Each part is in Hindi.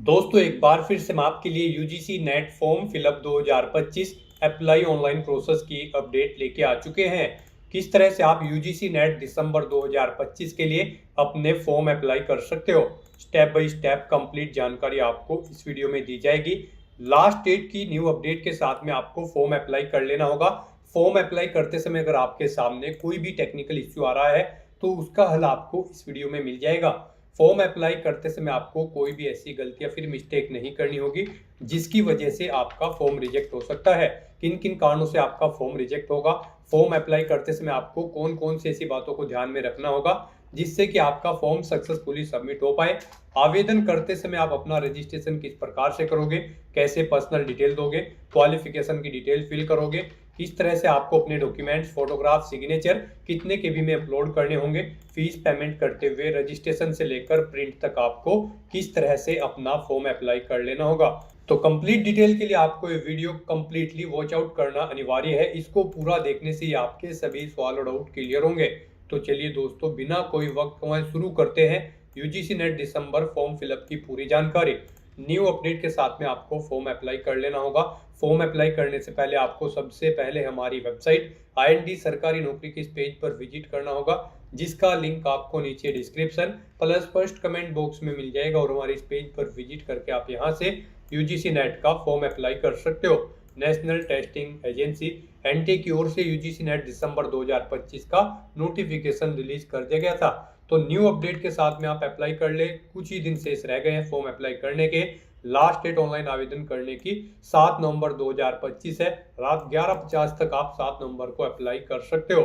दोस्तों एक बार फिर से हम आपके लिए UGC net form fill up 2025 apply online process की अपडेट लेके आ चुके हैं। किस तरह से आप यूजीसी नेट दिसंबर 2025 के लिए अपने फॉर्म अप्लाई कर सकते हो, स्टेप बाय स्टेप कंप्लीट जानकारी आपको इस वीडियो में दी जाएगी। लास्ट डेट की न्यू अपडेट के साथ में आपको फॉर्म अप्लाई कर लेना होगा। फॉर्म अप्लाई करते समय अगर आपके सामने कोई भी टेक्निकल इश्यू आ रहा है तो उसका हल आपको इस वीडियो में मिल जाएगा। फॉर्म अप्लाई करते समय आपको कोई भी ऐसी गलती या फिर मिस्टेक नहीं करनी होगी जिसकी वजह से आपका फॉर्म रिजेक्ट हो सकता है। किन किन कारणों से आपका फॉर्म रिजेक्ट होगा, फॉर्म अप्लाई करते समय आपको कौन कौन सी ऐसी बातों को ध्यान में रखना होगा जिससे कि आपका फॉर्म सक्सेसफुली सबमिट हो पाए। आवेदन करते समय आप अपना रजिस्ट्रेशन किस प्रकार से करोगे, कैसे पर्सनल डिटेल दोगे, क्वालिफिकेशन की डिटेल फिल करोगे, किस तरह से आपको अपने डॉक्यूमेंट्स, फोटोग्राफ, सिग्नेचर कितने केबी में अपलोड करने होंगे, फीस पेमेंट करते हुए रजिस्ट्रेशन से लेकर प्रिंट तक आपको किस तरह से अपना फॉर्म अप्लाई कर लेना होगा। तो कंप्लीट डिटेल के लिए आपको ये वीडियो कंप्लीटली वॉच आउट करना अनिवार्य है। इसको पूरा देखने से ही आपके सभी सवाल और डाउट क्लियर होंगे। तो चलिए दोस्तों बिना कोई वक्त गंवाए शुरू करते हैं यूजीसी नेट दिसंबर फॉर्म फिलअप की पूरी जानकारी। न्यू अपडेट के साथ में आपको फॉर्म अप्लाई कर लेना होगा। फॉर्म अप्लाई करने से पहले आपको सबसे पहले हमारी वेबसाइट IND सरकारी नौकरी के इस पेज पर विजिट करना होगा, जिसका लिंक आपको नीचे description plus first comment box में मिल जाएगा। और हमारे इस पेज पर विजिट करके आप यहां से यूजीसी नेट का फॉर्म अप्लाई कर सकते हो। नेशनल टेस्टिंग एजेंसी NTA की ओर से यूजीसी नेट दिसंबर 2025 का नोटिफिकेशन रिलीज कर दिया गया था। तो न्यू अपडेट के साथ में आप अप्लाई कर ले। कुछ ही दिन शेष रह गए हैं फॉर्म अप्लाई करने के। लास्ट डेट ऑनलाइन आवेदन करने की 7 नवंबर 2025 है। रात 11:50 तक आप 7 नवंबर को अप्लाई कर सकते हो।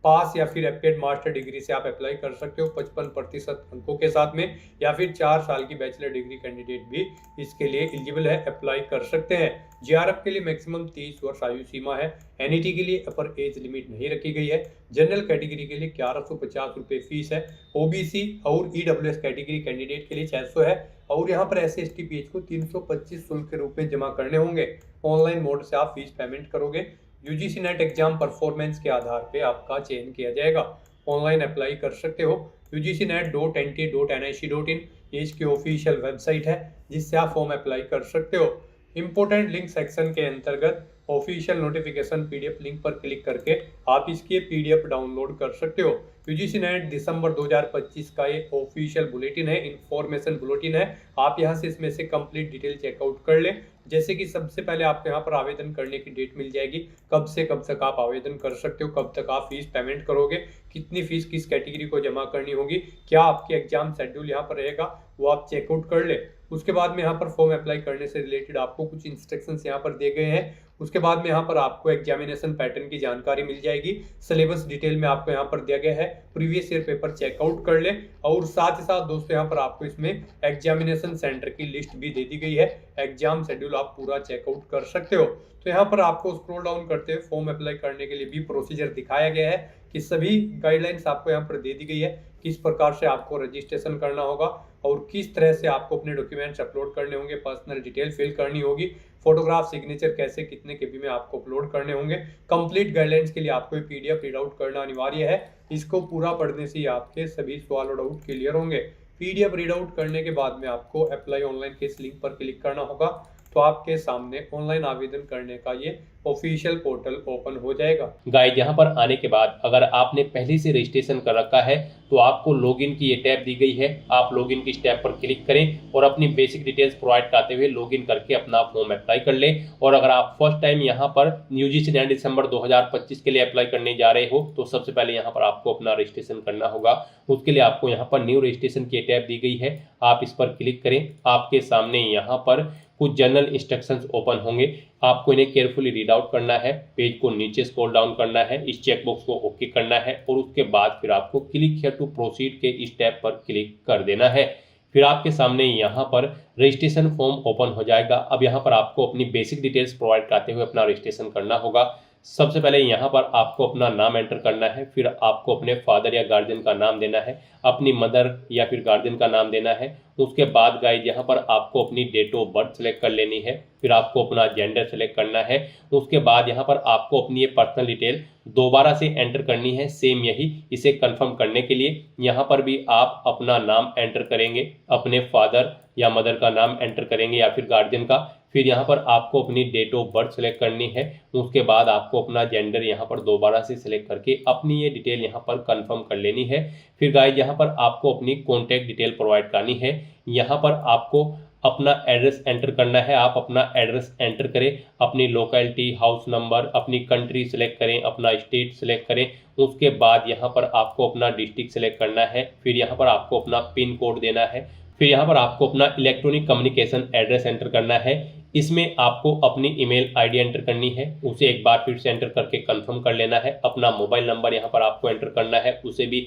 पास या फिर एप्टेड मास्टर डिग्री से आप अप्लाई कर सकते हो 55% अंकों के साथ में, या फिर 4 साल की बैचलर डिग्री कैंडिडेट भी इसके लिए एलिजिबल है, अप्लाई कर सकते हैं। JRF के लिए मैक्सिमम 30 वर्ष आयु सीमा है। NET के लिए अपर एज लिमिट नहीं रखी गई है। जनरल कैटेगरी के लिए 1150 रुपये फीस है। OBC और EWS कैटेगरी कैंडिडेट के लिए 600 है। और यहाँ पर SC ST PH को 325 शुल्क के रूप में जमा करने होंगे। ऑनलाइन मोड से आप फीस पेमेंट करोगे। यूजीसी नेट एग्जाम परफॉर्मेंस के आधार पे आपका चयन किया जाएगा। ऑनलाइन अप्लाई कर सकते हो ugcnet.nta.nic.in, ये इसकी ऑफिशियल वेबसाइट है जिससे आप फॉर्म अप्लाई कर सकते हो। इंपोर्टेंट लिंक सेक्शन के अंतर्गत ऑफिशियल नोटिफिकेशन PDF लिंक पर क्लिक करके आप इसकी PDF डाउनलोड कर सकते हो। यूजीसी नेट दिसंबर 2025 का ये ऑफिशियल बुलेटिन है, इंफॉर्मेशन बुलेटिन है। आप यहाँ से इसमें से कंप्लीट डिटेल चेकआउट कर ले। जैसे कि सबसे पहले आपको यहाँ पर आवेदन करने की डेट मिल जाएगी, कब से कब तक आप आवेदन कर सकते हो, कब तक आप फीस पेमेंट करोगे, कितनी फीस किस कैटेगरी को जमा करनी होगी, क्या आपके एग्जाम शेड्यूल यहाँ पर रहेगा, वो आप चेकआउट कर ले। उसके बाद में यहाँ पर फॉर्म अप्लाई करने से रिलेटेड आपको कुछ इंस्ट्रक्शंस यहाँ पर दिए गए हैं। उसके बाद में यहाँ पर आपको एग्जामिनेशन पैटर्न की जानकारी मिल जाएगी। सिलेबस डिटेल में आपको यहाँ पर दिया गया है। प्रीवियस ईयर पेपर चेकआउट कर ले। और साथ ही साथ दोस्तों यहाँ पर आपको इसमें एग्जामिनेशन सेंटर की लिस्ट भी दे दी गई है। एग्जाम शेड्यूल आप पूरा चेकआउट कर सकते हो। तो यहाँ पर आपको स्क्रॉल डाउन करते हुए फॉर्म अप्लाई करने के लिए भी प्रोसीजर दिखाया गया है कि सभी गाइडलाइंस आपको यहाँ पर दे दी गई है, किस प्रकार से आपको रजिस्ट्रेशन करना होगा और किस तरह से आपको अपने डॉक्यूमेंट्स अपलोड करने होंगे, पर्सनल डिटेल फिल करनी होगी, फोटोग्राफ, सिग्नेचर कैसे कितने केबी में आपको अपलोड करने होंगे। कंप्लीट गाइडलाइंस के लिए आपको PDF रीड आउट करना अनिवार्य है। इसको पूरा पढ़ने से ही आपके सभी सवाल और डाउट क्लियर होंगे। PDF रीड आउट करने के बाद में आपको अप्लाई ऑनलाइन के इस लिंक पर क्लिक करना होगा। तो आपके सामने ऑनलाइन आवेदन करने का ये ऑफिशियल पोर्टल ओपन हो जाएगा। गाइड यहाँ पर आने के बाद अगर आपने पहले से रजिस्ट्रेशन कर रखा है तो आपको लॉगिन की ये टैब दी गई है। आप लॉगिन की इस टैब पर क्लिक करें और अपनी बेसिक डिटेल्स प्रोवाइड करते हुए लॉगिन करके अपना फॉर्म अप्लाई कर लें। और अगर आप फर्स्ट टाइम यहाँ पर यूजीसी नेट दिसंबर 2025 के लिए अप्लाई करने जा रहे हो तो सबसे पहले यहाँ पर आपको अपना रजिस्ट्रेशन करना होगा। उसके लिए आपको यहाँ पर न्यू रजिस्ट्रेशन की टैब दी गई है, आप इस पर क्लिक करें। आपके सामने यहाँ पर कुछ जनरल इंस्ट्रक्शंस ओपन होंगे, आपको इन्हें केयरफुली रीड आउट करना है। पेज को नीचे स्क्रॉल डाउन करना है, इस चेकबॉक्स को ओके करना है और उसके बाद फिर आपको क्लिक हियर टू प्रोसीड के इस टैब पर क्लिक कर देना है। फिर आपके सामने यहाँ पर रजिस्ट्रेशन फॉर्म ओपन हो जाएगा। अब यहाँ पर आपको अपनी बेसिक डिटेल्स प्रोवाइड करते हुए अपना रजिस्ट्रेशन करना होगा। सबसे पहले यहाँ पर आपको अपना नाम एंटर करना है, फिर आपको अपने फादर या गार्जियन का नाम देना है, अपनी मदर या फिर गार्जियन का नाम देना है। उसके बाद गाइड यहाँ पर आपको अपनी डेट ऑफ बर्थ सेलेक्ट कर लेनी है, फिर आपको अपना जेंडर सेलेक्ट करना है। उसके बाद यहाँ पर आपको अपनी ये पर्सनल डिटेल दोबारा से एंटर करनी है, सेम यही इसे कंफर्म करने के लिए। यहाँ पर भी आप अपना नाम एंटर करेंगे, अपने फादर या मदर का नाम एंटर करेंगे या फिर गार्जियन का। फिर यहाँ पर आपको अपनी डेट ऑफ बर्थ सेलेक्ट करनी है। उसके बाद आपको अपना जेंडर यहाँ पर दोबारा से सिलेक्ट करके अपनी ये डिटेल यहाँ पर कंफर्म कर लेनी है। फिर गाइस यहाँ पर आपको अपनी कॉन्टैक्ट डिटेल प्रोवाइड करनी है। यहाँ पर आपको अपना एड्रेस एंटर करना है। आप अपना एड्रेस एंटर करें, अपनी लोकेलिटी, हाउस नंबर, अपनी कंट्री सेलेक्ट करें, अपना स्टेट सेलेक्ट करें। उसके बाद यहाँ पर आपको अपना डिस्ट्रिक्ट सेलेक्ट करना है। फिर यहाँ पर आपको अपना पिन कोड देना है। फिर यहाँ पर आपको अपना इलेक्ट्रॉनिक कम्युनिकेशन एड्रेस एंटर करना है। इसमें आपको अपनी ईमेल आईडी एंटर करनी है, उसे एक बार फिर से एंटर करके कंफर्म कर लेना है। अपना मोबाइल नंबर यहाँ पर आपको एंटर करना है, उसे भी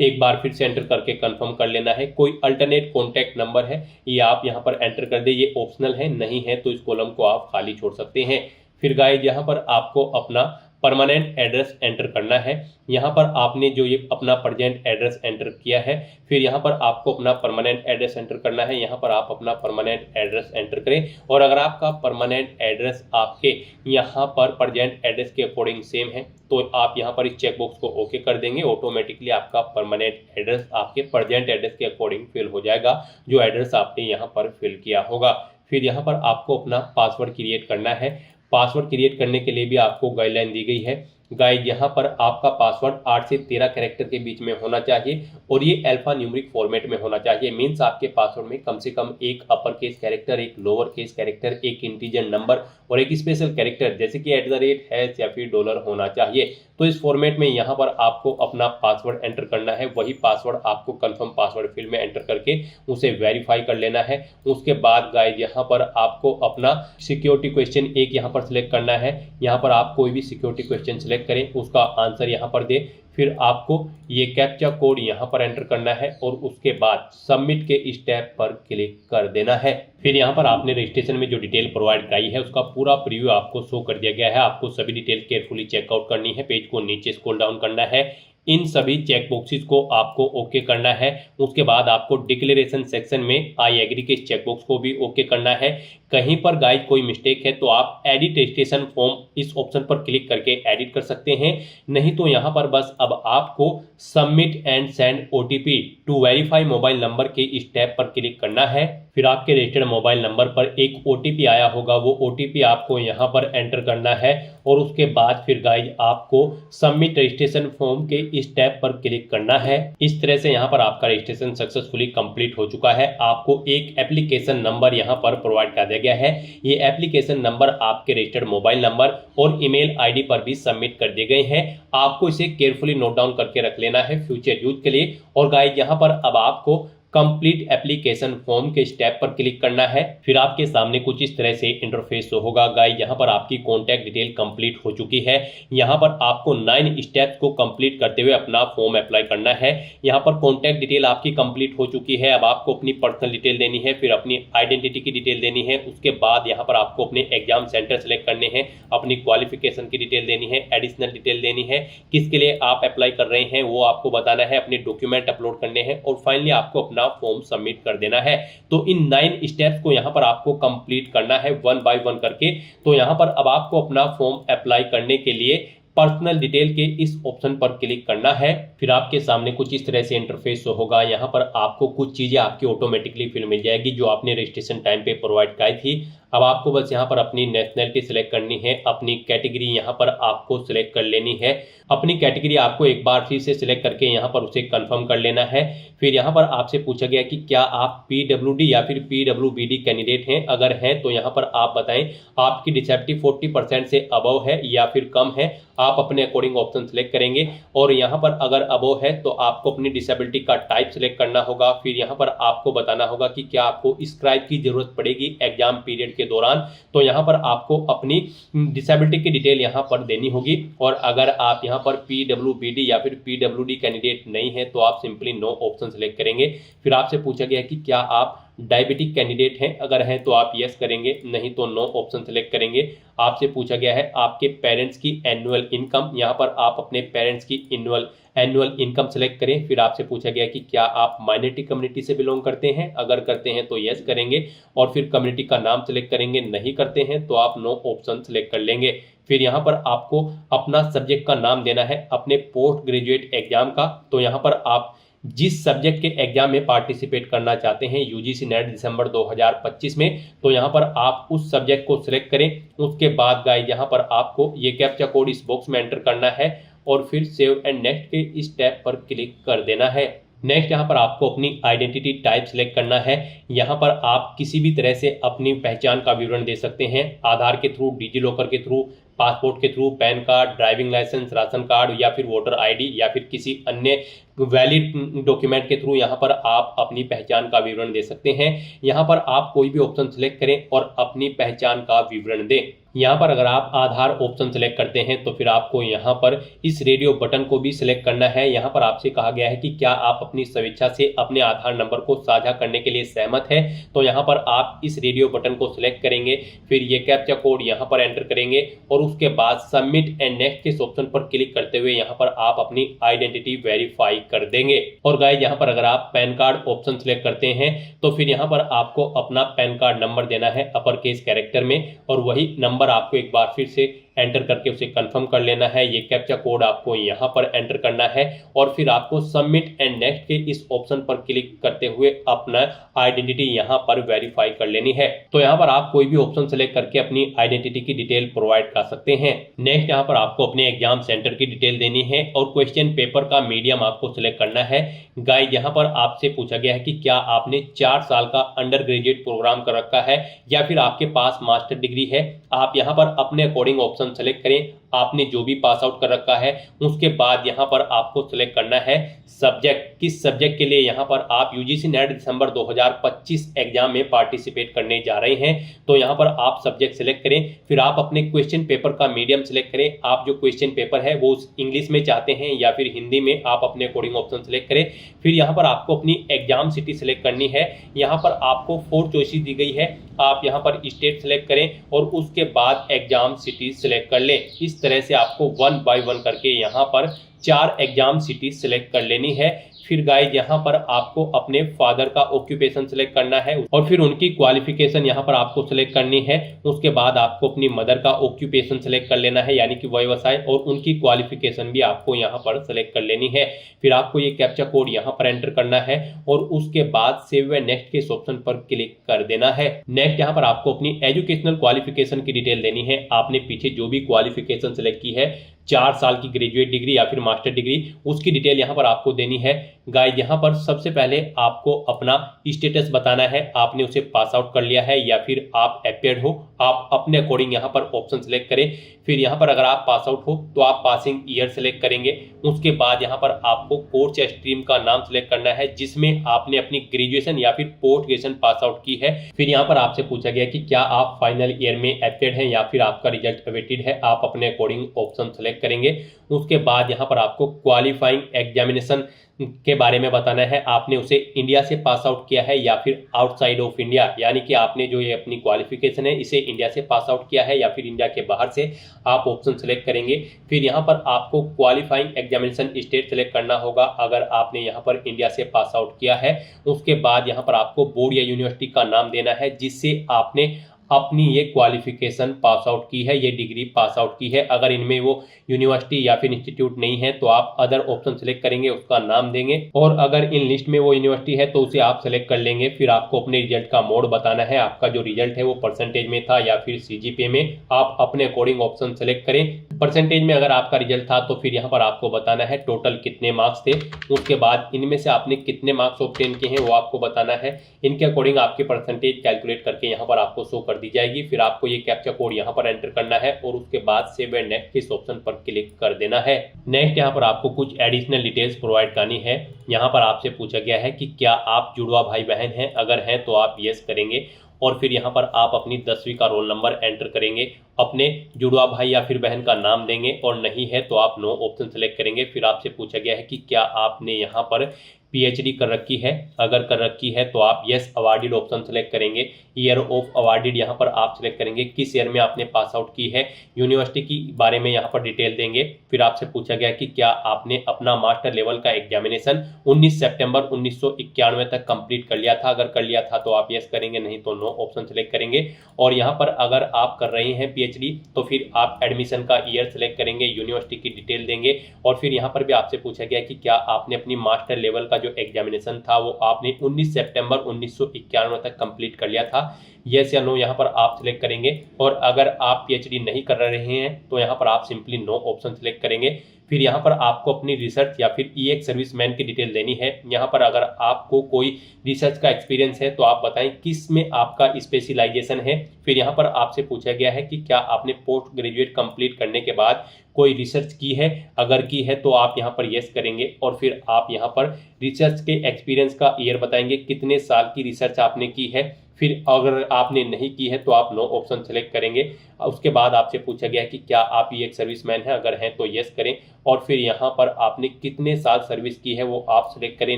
एक बार फिर से एंटर करके कंफर्म कर लेना है। कोई अल्टरनेट कॉन्टैक्ट नंबर है ये आप यहाँ पर एंटर कर दे, ये ऑप्शनल है, नहीं है तो इस कॉलम को आप खाली छोड़ सकते हैं। फिर गाइस यहाँ पर आपको अपना परमानेंट एड्रेस एंटर करना है। यहाँ पर आपने जो ये अपना प्रेजेंट एड्रेस एंटर किया है, फिर यहाँ पर आपको अपना परमानेंट एड्रेस एंटर करना है। यहाँ पर आप अपना परमानेंट एड्रेस एंटर करें और अगर आपका परमानेंट एड्रेस आपके यहाँ पर प्रेजेंट एड्रेस के अकॉर्डिंग सेम है तो आप यहाँ पर इस चेकबॉक्स को ओके कर देंगे। ऑटोमेटिकली आपका परमानेंट एड्रेस आपके प्रेजेंट एड्रेस के अकॉर्डिंग फिल हो जाएगा, जो एड्रेस आपने यहाँ पर फिल किया होगा। फिर यहाँ पर आपको अपना पासवर्ड क्रिएट करना है। पासवर्ड क्रिएट करने के लिए भी आपको गाइडलाइन दी गई है। गाइड यहाँ पर आपका पासवर्ड 8 से 13 कैरेक्टर के बीच में होना चाहिए और ये अल्फा न्यूमेरिक फॉर्मेट में होना चाहिए। मीन्स आपके पासवर्ड में कम से कम एक अपर केस कैरेक्टर, एक लोअर केस कैरेक्टर, एक इंटीजर नंबर और एक स्पेशल कैरेक्टर जैसे कि @ या फिर डॉलर होना चाहिए। तो इस फॉर्मेट में यहाँ पर आपको अपना पासवर्ड एंटर करना है। वही पासवर्ड आपको कंफर्म पासवर्ड फील्ड में एंटर करके उसे वेरीफाई कर लेना है। उसके बाद गाइड यहाँ पर आपको अपना सिक्योरिटी क्वेश्चन एक यहाँ पर सिलेक्ट करना है। यहाँ पर आप कोई भी सिक्योरिटी क्वेश्चन सिलेक्ट करें, उसका आंसर यहाँ पर दें। फिर आपको ये कैप्चा कोड यहाँ पर एंटर करना है और उसके बाद सबमिट के स्टेप पर क्लिक कर देना है। फिर यहाँ पर आपने रजिस्ट्रेशन में जो डिटेल प्रोवाइड कराई है उसका पूरा प्रीव्यू आपको शो कर दिया गया है। आपको सभी डिटेल केयरफुली चेकआउट करनी है, पेज को नीचे स्क्रॉल डाउन करना है, इन सभी चेक बॉक्सेस को आपको ओके करना है। उसके बाद आपको डिक्लेरेशन सेक्शन में आई एग्री के चेक बॉक्स को भी ओके करना है। कहीं पर गाइस कोई मिस्टेक है तो आप एडिट रजिस्ट्रेशन फॉर्म इस ऑप्शन पर क्लिक करके एडिट कर सकते हैं, नहीं तो यहाँ पर बस अब आपको submit and send OTP to verify mobile number के स्टेप पर क्लिक करना है। फिर आपके रजिस्टर्ड मोबाइल नंबर पर एक ओटीपी आया होगा, वो ओटीपी आपको यहाँ पर एंटर करना है और उसके बाद फिर गाइस आपको सबमिट रजिस्ट्रेशन फॉर्म के स्टेप पर क्लिक करना है। इस तरह से यहाँ पर आपका रजिस्ट्रेशन सक्सेसफुली कंप्लीट हो चुका है। आपको एक एप्लीकेशन नंबर यहाँ पर प्रोवाइड कर दिया गया है। ये एप्लीकेशन नंबर आपके रजिस्टर्ड मोबाइल नंबर और ईमेल आईडी पर भी सबमिट कर दिए गए हैं। आपको इसे केयरफुली नोट डाउन करके रख लेना है फ्यूचर यूज के लिए। और गाइस यहाँ पर अब आपको कंप्लीट एप्लीकेशन फॉर्म के स्टेप पर क्लिक करना है। फिर आपके सामने कुछ इस तरह से इंटरफेस होगा। गाइस यहाँ पर आपकी कॉन्टैक्ट डिटेल कंप्लीट हो चुकी है। यहाँ पर आपको 9 स्टेप्स को कंप्लीट करते हुए अपना फॉर्म अप्लाई करना है। यहाँ पर कॉन्टैक्ट डिटेल आपकी कंप्लीट हो चुकी है। अब आपको अपनी पर्सनल डिटेल देनी है, फिर अपनी आइडेंटिटी की डिटेल देनी है। उसके बाद यहाँ पर आपको अपने एग्जाम सेंटर सेलेक्ट करने हैं, अपनी क्वालिफिकेशन की डिटेल देनी है, एडिशनल डिटेल देनी है, किसके लिए आप अप्लाई कर रहे हैं वो आपको बताना है, अपने डॉक्यूमेंट अपलोड करने हैं और फाइनली आपको अपना फॉर्म सबमिट कर देना है। तो इन 9 स्टेप्स को यहाँ पर आपको कंप्लीट करना है 1 बाय 1 करके। तो यहाँ पर अब आपको अपना फॉर्म अप्लाई करने के लिए पर्सनल डिटेल के इस ऑप्शन पर क्लिक करना है। फिर आपके सामने कुछ इस तरह से इंटरफेस होगा। यहाँ पर आपको कुछ चीजें आपकी ऑटोमेटिकली फिल मिल जाएगी जो आपने रजिस्ट्रेशन टाइम पे प्रोवाइड कराई थी। अब आपको बस यहाँ पर अपनी नेशनैलिटी सिलेक्ट करनी है, अपनी कैटेगरी यहाँ पर आपको सिलेक्ट कर लेनी है। अपनी कैटेगरी आपको एक बार फिर से सिलेक्ट करके यहाँ पर उसे कंफर्म कर लेना है। फिर यहाँ पर आपसे पूछा गया कि क्या आप पीडब्ल्यूडी या फिर पीडब्ल्यूबीडी कैंडिडेट हैं, अगर हैं तो यहाँ पर आप बताएं आपकी डिसेबिलिटी 40% से अबव है या फिर कम है। आप अपने अकॉर्डिंग ऑप्शन सिलेक्ट करेंगे और यहाँ पर अगर अबव है तो आपको अपनी डिसेबिलिटी का टाइप सिलेक्ट करना होगा। फिर यहाँ पर आपको बताना होगा कि क्या आपको स्क्राइब की जरूरत पड़ेगी एग्जाम पीरियड के दौरान, तो यहाँ पर आपको अपनी डिसेबिलिटी की डिटेल यहाँ पर देनी होगी। और अगर आप यहाँ पर पीडब्ल्यूबीडी या फिर पीडब्ल्यूडी कैंडिडेट नहीं है तो आप सिंपली नो ऑप्शन सेलेक्ट करेंगे। फिर आपसे पूछा गया कि क्या आप डायबिटिक कैंडिडेट हैं, अगर हैं तो आप यस करेंगे, नहीं तो नो ऑप्शन सेलेक्ट करेंगे। आपसे पूछा गया है आपके पेरेंट्स की एनुअल इनकम, यहाँ पर आप अपने पेरेंट्स की एनुअल एनुअल इनकम सेलेक्ट करें। फिर आपसे पूछा गया कि क्या आप माइनॉरिटी कम्युनिटी से बिलोंग करते हैं, अगर करते हैं तो यस करेंगे और फिर कम्युनिटी का नाम सेलेक्ट करेंगे, नहीं करते हैं तो आप नो ऑप्शन सेलेक्ट कर लेंगे। फिर यहाँ पर आपको अपना सब्जेक्ट का नाम देना है अपने पोस्ट ग्रेजुएट एग्जाम का। तो यहाँ पर आप जिस सब्जेक्ट के एग्जाम में पार्टिसिपेट करना चाहते हैं यूजीसी नेट दिसंबर 2025 में, तो यहाँ पर आप उस सब्जेक्ट को सिलेक्ट करें। उसके बाद गाइस यहाँ पर आपको ये कैप्चा कोड इस बॉक्स में एंटर करना है और फिर सेव एंड नेक्स्ट के इस टैब पर क्लिक कर देना है। नेक्स्ट यहाँ पर आपको अपनी आइडेंटिटी टाइप सिलेक्ट करना है। यहाँ पर आप किसी भी तरह से अपनी पहचान का विवरण दे सकते हैं, आधार के थ्रू, डिजी लॉकर के थ्रू, पासपोर्ट के through, PAN card, driving licence, ration card या फिर वोटर आईडी या फिर किसी अन्य वैलिड डॉक्यूमेंट के थ्रू यहाँ पर आप अपनी पहचान का विवरण दे सकते हैं। यहाँ पर आप कोई भी ऑप्शन सिलेक्ट करें और अपनी पहचान का विवरण दें। यहाँ पर अगर आप आधार ऑप्शन सेलेक्ट करते हैं तो फिर आपको यहाँ पर इस रेडियो बटन को भी सिलेक्ट करना है। यहाँ पर आपसे कहा गया है कि क्या आप अपनी स्वेच्छा से अपने आधार नंबर को साझा करने के लिए सहमत है। तो यहाँ पर आप इस रेडियो बटन को सिलेक्ट करेंगे, फिर ये कैप्चा कोड यहाँ पर एंटर करेंगे और उसके बाद सबमिट एंड नेक्स्ट के ऑप्शन पर क्लिक करते हुए यहाँ पर आप अपनी आइडेंटिटी वेरीफाई कर देंगे। और गाइस यहाँ पर अगर आप पैन कार्ड ऑप्शन सिलेक्ट करते हैं तो फिर यहाँ पर आपको अपना पैन कार्ड नंबर देना है अपर केस कैरेक्टर में और वही नंबर आपको एक बार फिर से एंटर करके उसे कंफर्म कर लेना है। ये कैप्चा कोड आपको यहाँ पर एंटर करना है और फिर आपको सबमिट एंड नेक्स्ट के इस ऑप्शन पर क्लिक करते हुए अपना आइडेंटिटी यहाँ पर वेरीफाई कर लेनी है। तो यहाँ पर आप कोई भी ऑप्शन सेलेक्ट करके अपनी आइडेंटिटी की डिटेल प्रोवाइड कर सकते हैं। नेक्स्ट यहाँ पर आपको अपने एग्जाम सेंटर की डिटेल देनी है और क्वेश्चन पेपर का मीडियम आपको सिलेक्ट करना है। गाइस यहाँ पर आपसे पूछा गया है कि क्या आपने 4 साल का अंडर ग्रेजुएट प्रोग्राम कर रखा है या फिर आपके पास मास्टर डिग्री है। आप यहाँ पर अपने अकॉर्डिंग ऑप्शन सेलेक्ट करें। आपने जो भी पास आउट कर रखा है उसके बाद यहाँ पर आपको सिलेक्ट करना है सब्जेक्ट, किस सब्जेक्ट के लिए यहाँ पर आप यूजीसी नेट दिसंबर 2025 एग्जाम में पार्टिसिपेट करने जा रहे हैं। तो यहाँ पर आप सब्जेक्ट सिलेक्ट करें, फिर आप अपने क्वेश्चन पेपर का मीडियम सिलेक्ट करें। आप जो क्वेश्चन पेपर है वो इंग्लिश में चाहते हैं या फिर हिंदी में, आप अपने अकॉर्डिंग ऑप्शन सिलेक्ट करें। फिर यहाँ पर आपको अपनी एग्जाम सिटी सिलेक्ट करनी है। यहाँ पर आपको 4 चॉइसेस दी गई है, आप यहाँ पर स्टेट सिलेक्ट करें और उसके बाद एग्जाम सिटी सिलेक्ट कर लें। इस तरह से आपको 1 बाय 1 करके यहाँ पर 4 एग्जाम सिटी सिलेक्ट कर लेनी है। फिर गाइस यहाँ पर आपको अपने फादर का ऑक्यूपेशन सिलेक्ट करना है और फिर उनकी क्वालिफिकेशन यहाँ पर आपको सिलेक्ट करनी है। उसके बाद आपको अपनी मदर का ऑक्यूपेशन सिलेक्ट कर लेना है यानी कि व्यवसाय, और उनकी क्वालिफिकेशन भी आपको यहाँ पर सिलेक्ट कर लेनी है। फिर आपको ये कैप्चा कोड यहाँ पर एंटर करना है और उसके बाद सेव एंड नेक्स्ट के ऑप्शन पर क्लिक कर देना है। नेक्स्ट यहाँ पर आपको अपनी एजुकेशनल क्वालिफिकेशन की डिटेल देनी है। आपने पीछे जो भी क्वालिफिकेशन सिलेक्ट की है, 4 साल की ग्रेजुएट डिग्री या फिर मास्टर डिग्री, उसकी डिटेल यहाँ पर आपको देनी है। गाइस यहाँ पर सबसे पहले आपको अपना स्टेटस बताना है, आपने उसे पास आउट कर लिया है या फिर आप अपेयर्ड हो। आप अपने अकॉर्डिंग यहाँ पर ऑप्शन सेलेक्ट करें। फिर यहाँ पर अगर आप पास आउट हो तो आप पासिंग ईयर सेलेक्ट करेंगे। उसके बाद यहाँ पर आपको कोर्स या स्ट्रीम का नाम सेलेक्ट करना है जिसमें आपने अपनी ग्रेजुएशन या फिर पोस्ट ग्रेजुएशन पास आउट की है। फिर यहाँ पर आपसे पूछा गया कि क्या आप फाइनल ईयर में अपेयर्ड हैं या फिर आपका रिजल्ट अवेटेड है। आप अपने अकॉर्डिंग ऑप्शन सेलेक्ट करेंगे। उसके बाद यहाँ पर आपको क्वालिफाइंग एग्जामिनेशन के बारे में बताना है, आपने उसे इंडिया से पास आउट किया है या फिर आउटसाइड ऑफ इंडिया, यानी कि आपने जो ये अपनी क्वालिफिकेशन है इसे इंडिया से पास आउट किया है या फिर इंडिया के बाहर से, आप ऑप्शन सेलेक्ट करेंगे। फिर यहाँ पर आपको क्वालिफाइंग एग्जामिनेशन स्टेट सेलेक्ट करना होगा अगर आपने यहाँ पर इंडिया से पास आउट किया है। उसके बाद यहाँ पर आपको बोर्ड या यूनिवर्सिटी का नाम देना है जिससे आपने अपनी ये क्वालिफिकेशन पास आउट की है, ये डिग्री पास आउट की है। अगर इनमें वो यूनिवर्सिटी या फिर इंस्टीट्यूट नहीं है तो आप अदर ऑप्शन सेलेक्ट करेंगे, उसका नाम देंगे, और अगर इन लिस्ट में वो यूनिवर्सिटी है तो उसे आप सेलेक्ट कर लेंगे। फिर आपको अपने रिजल्ट का मोड बताना है, आपका जो रिजल्ट है वो परसेंटेज में था या फिर सीजीपीए में, आप अपने अकॉर्डिंग ऑप्शन सेलेक्ट करें। परसेंटेज में अगर आपका रिजल्ट था तो फिर यहाँ पर आपको बताना है टोटल कितने मार्क्स थे। उसके बाद इनमें से आपने कितने मार्क्स ऑब्टेन किए हैं वो आपको बताना है। इनके अकॉर्डिंग आपके परसेंटेज कैलकुलेट करके यहाँ पर आपको शो दी जाएगी। फिर आपको ये कैप्चा कोड यहाँ पर एंटर करना है और उसके बाद सेव एंड नेक्स्ट इस ऑप्शन पर क्लिक कर देना है। नेक्स्ट यहाँ पर आपको कुछ एडिशनल डिटेल्स प्रोवाइड करनी है। यहाँ पर आपसे पूछा गया है कि क्या आप जुड़वा भाई बहन हैं, अगर हैं तो आप यस करेंगे और फिर यहाँ पर आप अपनी 10वीं का रोल नंबर एंटर करेंगे, अपने जुड़वा भाई या फिर बहन का नाम देंगे और नहीं है तो आप नो ऑप्शन सेलेक्ट करेंगे। फिर आपसे पूछा गया है कि क्या आपने यहाँ पर पीएचडी कर रखी है, अगर कर रखी है तो आप यस अवार्डेड ऑप्शन सेलेक्ट करेंगे। ईयर ऑफ अवार्डेड यहाँ पर आप सेलेक्ट करेंगे, किस ईयर में आपने पास आउट की है, यूनिवर्सिटी की बारे में यहाँ पर डिटेल देंगे। फिर आपसे पूछा गया कि क्या आपने अपना मास्टर लेवल का एग्जामिनेशन 19 सितंबर 1991 तक कंप्लीट कर लिया था, अगर कर लिया था तो आप यस करेंगे, नहीं तो नो ऑप्शन सेलेक्ट करेंगे। और यहाँ पर अगर आप कर रहे हैं पीएचडी तो फिर आप एडमिशन का ईयर सेलेक्ट करेंगे, यूनिवर्सिटी की डिटेल देंगे। और फिर यहाँ पर भी आपसे पूछा गया कि क्या आपने अपनी मास्टर लेवल का जो एग्जामिनेशन था वो आपने 19 सितंबर 1991 तक कंप्लीट कर लिया था, यस या नो यहाँ पर आप सिलेक्ट करेंगे। और अगर आप पीएचडी नहीं कर रहे हैं तो यहाँ पर आप सिंपली नो ऑप्शन सिलेक्ट करेंगे। फिर यहाँ पर आपको अपनी रिसर्च या फिर ईएक्स सर्विसमैन की डिटेल देनी है। यहाँ पर अगर आपको कोई रिसर्च का एक्सपीरियंस है तो आप बताएं किस में आपका स्पेशलाइजेशन है। फिर यहाँ पर आपसे पूछा गया है कि क्या आपने पोस्ट ग्रेजुएट कंप्लीट करने के बाद कोई रिसर्च की है, अगर की है तो आप यहाँ पर यस करेंगे। और फिर आप यहाँ पर रिसर्च के एक्सपीरियंस का ईयर बताएंगे, कितने साल की रिसर्च आपने की है। फिर अगर आपने नहीं की है तो आप नो ऑप्शन सेलेक्ट करेंगे। उसके बाद आपसे पूछा गया है कि क्या आप ये एक सर्विसमैन हैं, अगर हैं तो यस करें। और फिर यहाँ पर आपने कितने साल सर्विस की है वो आप सिलेक्ट करें,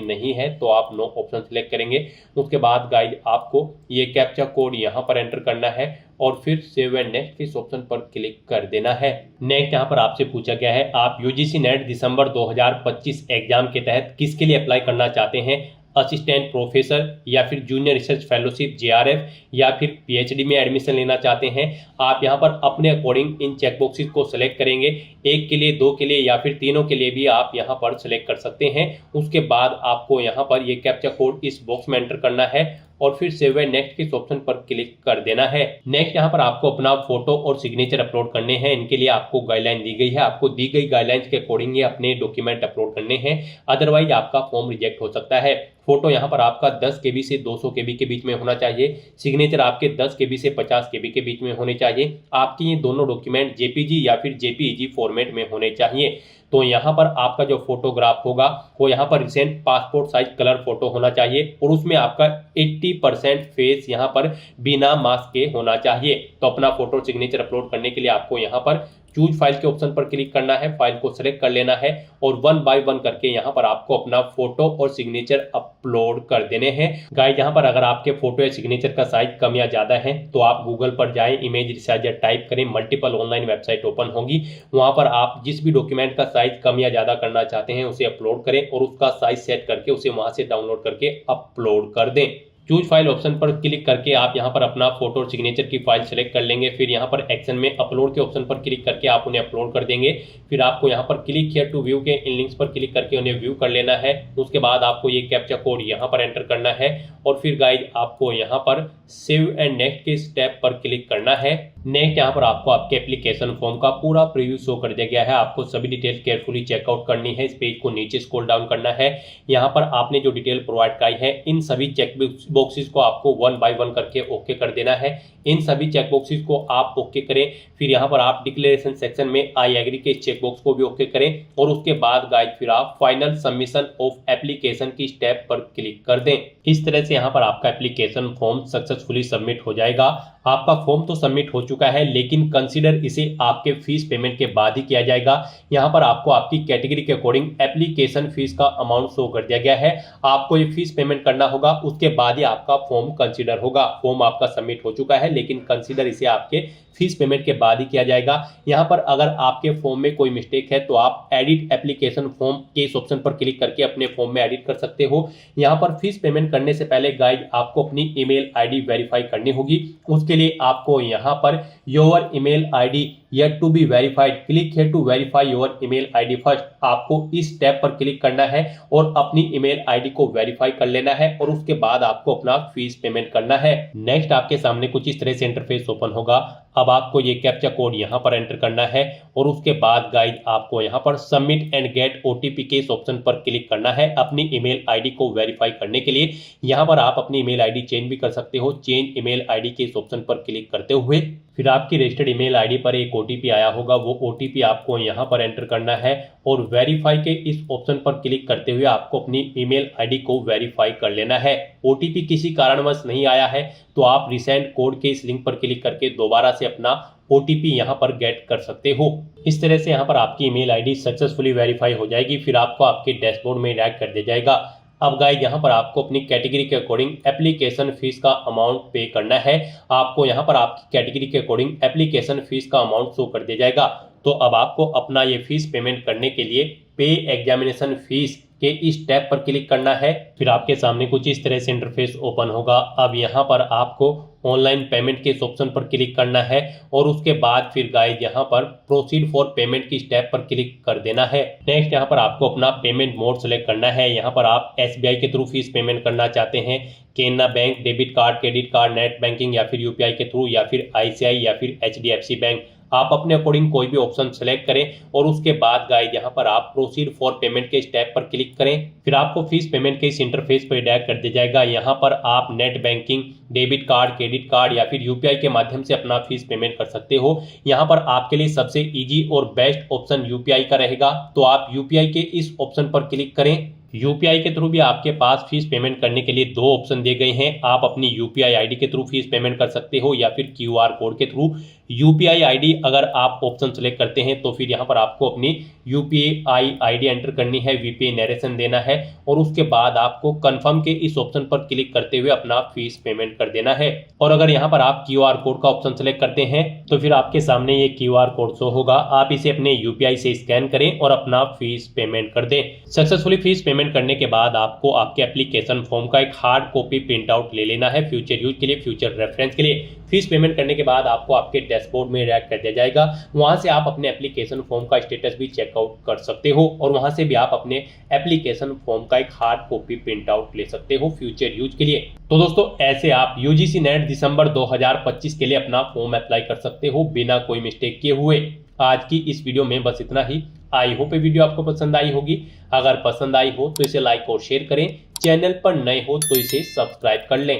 नहीं है तो आप नो ऑप्शन सेलेक्ट करेंगे। उसके बाद गाइड आपको ये कैप्चा कोड यहाँ पर एंटर करना है और फिर सेव एंड नेक्स्ट इस ऑप्शन पर क्लिक कर देना है। नेक्स्ट यहाँ पर आपसे पूछा गया है आप यूजीसी नेट दिसंबर 2025 एग्जाम के तहत किसके लिए अप्लाई करना चाहते हैं, असिस्टेंट प्रोफेसर या फिर जूनियर रिसर्च फेलोशिप जेआरएफ या फिर पीएचडी में एडमिशन लेना चाहते हैं। आप यहां पर अपने अकॉर्डिंग इन चेकबॉक्सेस को सिलेक्ट करेंगे, एक के लिए, दो के लिए या फिर तीनों के लिए भी आप यहां पर सिलेक्ट कर सकते हैं। उसके बाद आपको यहां पर ये कैप्चा कोड इस बॉक्स में एंटर करना है और फिर सेव एंड नेक्स्ट के ऑप्शन पर क्लिक कर देना है। नेक्स्ट यहाँ पर आपको अपना फोटो और सिग्नेचर अपलोड करने हैं। इनके लिए आपको गाइडलाइन दी गई है, आपको दी गई गाइडलाइंस के अकॉर्डिंग ये अपने डॉक्यूमेंट अपलोड करने हैं, अदरवाइज आपका फॉर्म रिजेक्ट हो सकता है। फोटो यहाँ पर आपका 10 KB से 200 KB के बीच में होना चाहिए, सिग्नेचर आपके 10 KB से 50 KB के बीच में होने चाहिए। आपके ये दोनों डॉक्यूमेंट जेपीजी या फिर जेपीईजी फॉर्मेट में होने चाहिए। तो यहाँ पर आपका जो फोटोग्राफ होगा वो यहाँ पर recent passport size colour photo होना चाहिए और उसमें आपका 80% फेस यहाँ पर बिना मास्क के होना चाहिए। तो अपना फोटो सिग्नेचर अपलोड करने के लिए आपको यहाँ पर चूज फाइल के ऑप्शन पर क्लिक करना है, फाइल को सेलेक्ट कर लेना है और 1 बाय 1 करके यहाँ पर आपको अपना फोटो और सिग्नेचर अपलोड कर देने हैं। गाइस यहाँ पर अगर आपके फोटो या सिग्नेचर का साइज कम या ज्यादा है तो आप गूगल पर जाएं, इमेज रिसाइजर टाइप करें, मल्टीपल ऑनलाइन वेबसाइट ओपन होगी, वहां पर आप जिस भी डॉक्यूमेंट का साइज कम या ज्यादा करना चाहते हैं उसे अपलोड करें और उसका साइज सेट करके उसे वहां से डाउनलोड करके अपलोड कर दें। चूज फाइल ऑप्शन पर क्लिक करके आप यहां पर अपना फोटो और सिग्नेचर की फाइल सेलेक्ट कर लेंगे। फिर यहां पर एक्शन में अपलोड के ऑप्शन पर क्लिक करके आप उन्हें अपलोड कर देंगे। फिर आपको यहां पर क्लिक हियर टू व्यू के इन लिंक्स पर क्लिक करके उन्हें व्यू कर लेना है। उसके बाद आपको ये कैप्चा कोड यहां पर एंटर करना है और फिर गाइड आपको यहां पर सेव एंड नेक्स्ट के स्टेप पर क्लिक करना है। नेक्स्ट यहाँ पर आपको आपके एप्लीकेशन फॉर्म का पूरा प्रीव्यू शो कर दिया गया है, आपको सभी डिटेल केयरफुली चेकआउट करनी है। इस पेज को नीचे स्क्रॉल डाउन करना है, यहाँ पर आपने जो डिटेल प्रोवाइड कराई है इन सभी चेक बॉक्सेस को आपको 1 बाय 1 करके ओके कर देना है। इन सभी चेक बॉक्सेस को आप ओके करें। फिर यहाँ पर आप डिक्लेरेशन सेक्शन में आई एग्री के चेक बॉक्स को भी ओके करें और उसके बाद गाइड फिर आप फाइनल सबमिशन ऑफ एप्लीकेशन की स्टेप पर क्लिक कर दें। इस तरह से यहाँ पर आपका एप्लीकेशन फॉर्म सक्सेसफुली सबमिट हो जाएगा। आपका फॉर्म तो सबमिट हो चुका है लेकिन कंसीडर इसे आपके फीस पेमेंट के बाद ही किया जाएगा। यहाँ पर आपको आपकी कैटेगरी के अकॉर्डिंग एप्लीकेशन फीस का अमाउंट शो कर दिया गया है, आपको ये फीस पेमेंट करना होगा, उसके बाद ही आपका फॉर्म कंसीडर होगा। फॉर्म आपका सबमिट हो चुका है लेकिन कंसीडर इसे आपके फीस पेमेंट के बाद ही किया जाएगा। यहाँ पर अगर आपके फॉर्म में कोई मिस्टेक है तो आप एडिट एप्लीकेशन फॉर्म के इस ऑप्शन पर क्लिक करके अपने फॉर्म में एडिट कर सकते हो। यहाँ पर फीस पेमेंट करने से पहले गाइड आपको अपनी ईमेल आईडी वेरीफाई करनी होगी। उसके लिए आपको यहाँ per your email ID yet to be verified, click here to verify your email ID first। आपको इस टैब पर क्लिक करना है और अपनी ईमेल आईडी को वेरीफाई कर लेना है और उसके बाद आपको अपना फीस पेमेंट करना है। नेक्स्ट आपके सामने कुछ इस तरह से इंटरफेस ओपन होगा। अब आपको ये कैप्चा कोड यहाँ पर एंटर करना है और उसके बाद गाइड आपको यहाँ पर सबमिट एंड गेट ओटीपी के इस ऑप्शन पर क्लिक करना है अपनी ईमेल आईडी को वेरीफाई करने के लिए। यहाँ पर आप अपनी ईमेल आईडी चेंज भी कर सकते हो। चेंज ईमेल आईडी के इस ऑप्शन पर क्लिक करते हुए फिर आपकी रजिस्टर्ड ईमेल आईडी पर एक ओटीपी आया होगा, वो ओटीपी आपको यहाँ पर एंटर करना है और वेरीफाई के इस ऑप्शन पर क्लिक करते हुए आपको अपनी ईमेल आईडी को वेरीफाई कर लेना है। ओटीपी किसी कारणवश नहीं आया है तो आप रिसेंट कोड के इस लिंक पर क्लिक करके दोबारा से अपना ओटीपी यहाँ पर गेट कर सकते हो। इस तरह से यहाँ पर आपकी ईमेल आईडी सक्सेसफुली वेरीफाई हो जाएगी। फिर आपको आपके डैशबोर्ड में डायरेक्ट कर दिया जाएगा। अब गाइस यहाँ पर आपको अपनी कैटेगरी के अकॉर्डिंग एप्लीकेशन फीस का अमाउंट पे करना है। आपको यहाँ पर आपकी कैटेगरी के अकॉर्डिंग एप्लीकेशन फीस का अमाउंट शो कर दिया जाएगा। तो अब आपको अपना ये फीस पेमेंट करने के लिए पे एग्जामिनेशन फीस के इस टैब पर क्लिक करना है। फिर आपके सामने कुछ इस तरह से इंटरफेस ओपन होगा। अब यहाँ पर आपको ऑनलाइन पेमेंट के इस ऑप्शन पर क्लिक करना है और उसके बाद फिर गाइस यहाँ पर प्रोसीड फॉर पेमेंट की स्टेप पर क्लिक कर देना है। नेक्स्ट यहाँ पर आपको अपना पेमेंट मोड सेलेक्ट करना है। यहाँ पर आप SBI के थ्रू फीस पेमेंट करना चाहते हैं, Canara bank, debit card, credit card, net banking या फिर UPI के थ्रू, या फिर ICI या फिर HDFC बैंक, आप अपने अकॉर्डिंग कोई भी ऑप्शन सेलेक्ट करें और उसके बाद गाइस यहाँ पर आप प्रोसीड फॉर पेमेंट के स्टेप पर क्लिक करें। फिर आपको फीस पेमेंट के इस इंटरफेस पर डायरेक्ट कर दिया जाएगा। यहाँ पर आप net banking, debit card, credit card या फिर UPI के माध्यम से अपना फीस पेमेंट कर सकते हो। यहाँ पर आपके लिए सबसे इजी और बेस्ट ऑप्शन UPI का रहेगा, तो आप UPI के इस ऑप्शन पर क्लिक करें। UPI के थ्रू भी आपके पास फीस पेमेंट करने के लिए 2 ऑप्शन दिए गए हैं। आप अपनी UPI ID के थ्रू फीस पेमेंट कर सकते हो या फिर QR कोड के थ्रू। UPI ID अगर आप ऑप्शन सेलेक्ट करते हैं तो फिर यहाँ पर आपको अपनी UPI ID एंटर करनी है, VPI नरेशन देना है और उसके बाद आपको कंफर्म के इस ऑप्शन पर क्लिक करते हुए अपना फीस पेमेंट कर देना है। और अगर यहाँ पर आप QR कोड का ऑप्शन सेलेक्ट करते हैं तो फिर आपके सामने ये QR कोड शो होगा। आप इसे अपने UPI से स्कैन करें और अपना फीस पेमेंट कर दें। सक्सेसफुली फीस पेमेंट करने के बाद आपको आपके एप्लीकेशन फॉर्म का एक हार्ड कॉपी प्रिंट आउट ले लेना है, फ्यूचर यूज के लिए, फ्यूचर रेफरेंस के लिए। फीस पेमेंट करने के बाद आपको आपके डैशबोर्ड में डायरेक्ट कर दिया जाएगा। वहां से आप अपने एप्लीकेशन फॉर्म का स्टेटस भी चेकआउट कर सकते हो और वहां से भी आप अपने एप्लीकेशन फॉर्म का एक हार्ड कॉपी प्रिंट आउट ले सकते हो फ्यूचर यूज के लिए। तो दोस्तों ऐसे आप UGC नेट दिसंबर 2025 के लिए अपना फॉर्म अप्लाई कर सकते हो बिना कोई मिस्टेक किए हुए। आज की इस वीडियो में बस इतना ही। आई होप ये वीडियो आपको पसंद आई होगी। अगर पसंद आई हो तो इसे लाइक और शेयर करें। चैनल पर नए हो तो इसे सब्सक्राइब कर लें।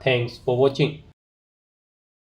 Thanks for watching.